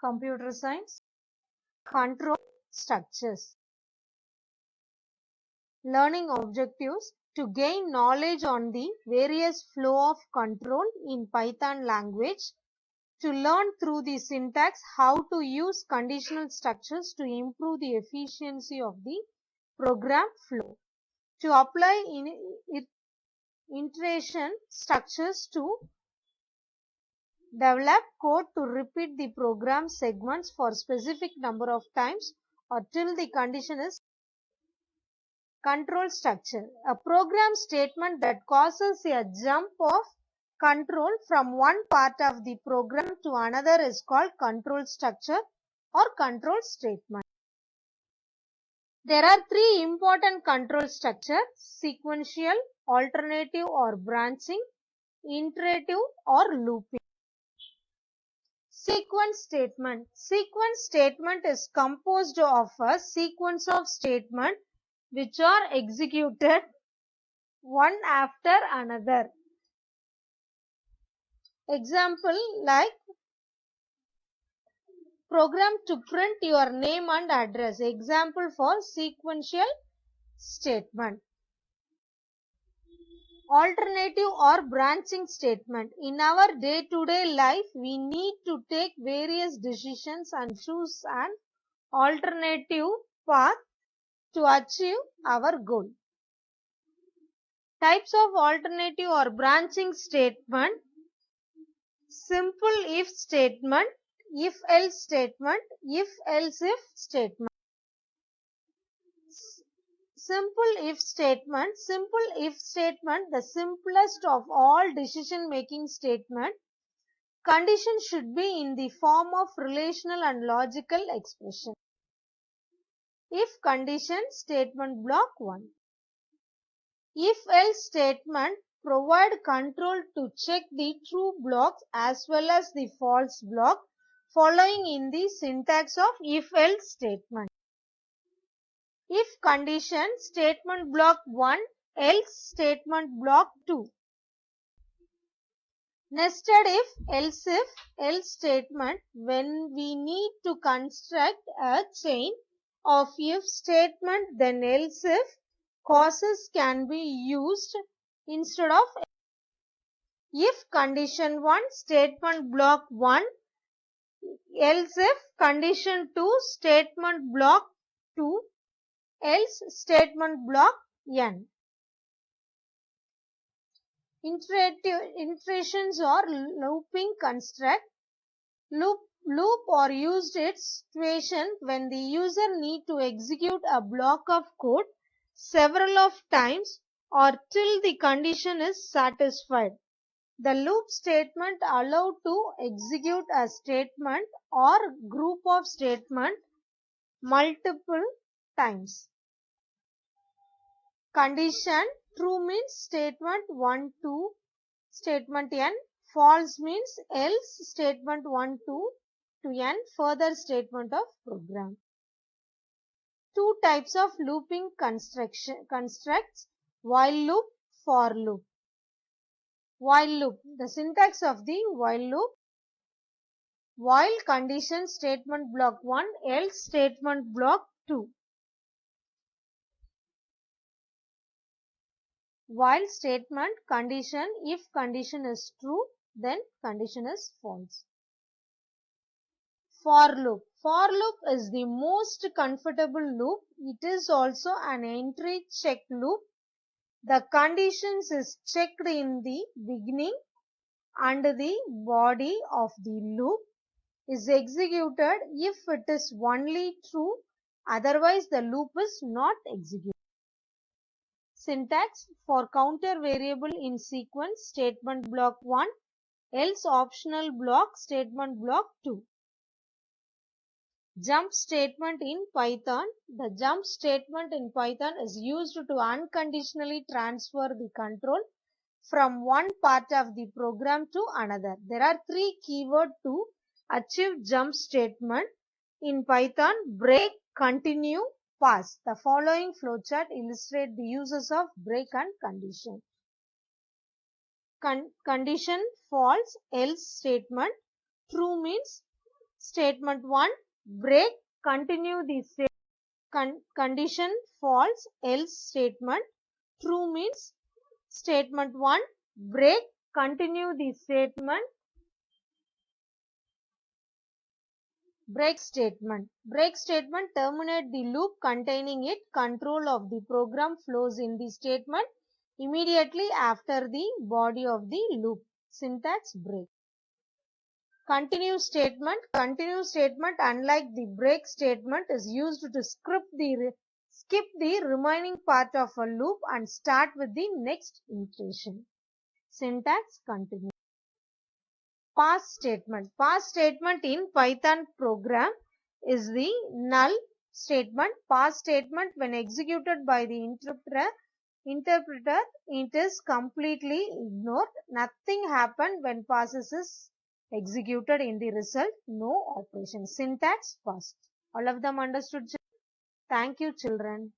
Computer Science. Control structures. Learning objectives: to gain knowledge on the various flow of control in Python language, to learn through the syntax how to use conditional structures to improve the efficiency of the program flow, to apply iteration structures to develop code to repeat the program segments for specific number of times or till the condition is. Control structure: a program statement that causes a jump of control from one part of the program to another is called control structure or control statement. There are three important control structures: sequential, alternative or branching, iterative or looping. Sequence statement. Sequence statement is composed of a sequence of statements which are executed one after another. Example like program to print your name and address. Example for sequential statement. Alternative or branching statement. In our day-to-day life, we need to take various decisions and choose an alternative path to achieve our goal. Types of alternative or branching statement: simple if statement, if else statement, if else if statement. Simple if statement. Simple if statement, the simplest of all decision making statement. Condition should be in the form of relational and logical expression. If condition, statement block 1. If else statement, provide control to check the true blocks as well as the false block following in the syntax of if else statement. If condition, statement block 1, else statement block 2. Nested if, else if, else statement, when we need to construct a chain of if statement, then else if clauses can be used instead of. If condition 1, statement block 1, else if condition 2, statement block 2, else statement block n. Iterations or looping construct. Loop or used its situation when the user need to execute a block of code several of times or till the condition is satisfied. The loop statement allow to execute a statement or group of statement multiple times. Condition: true means statement 1, 2, statement n. False means else statement 1, 2 to n further statement of program. Two types of looping constructs: while loop, for loop. While loop. The syntax of the while loop: while condition, statement block 1, else statement block 2. While statement, condition, if condition is true, then condition is false. For loop. For loop is the most comfortable loop. It is also an entry check loop. The conditions is checked in the beginning and the body of the loop is executed if it is only true, otherwise the loop is not executed. Syntax: for counter variable in sequence, statement block 1, else optional block, statement block 2. Jump statement in Python. The jump statement in Python is used to unconditionally transfer the control from one part of the program to another. There are three keywords to achieve jump statement in Python: break, continue, pass. The following flowchart illustrates the uses of break and condition. Condition: false, else statement. True means Statement 1, break, continue the condition false, else statement. True means statement 1, break, continue the statement. Break statement. Break statement terminate the loop containing it. Control of the program flows in the statement immediately after the body of the loop. Syntax break. Continue statement. Continue statement, unlike the break statement, is used to skip the remaining part of a loop and start with the next iteration. Syntax continue. Pass statement. Pass statement in Python program is the null statement. Pass statement, when executed by the interpreter, it is completely ignored. Nothing happened when passes is executed in the result. No operation. Syntax pass. All of them understood? Thank you, children.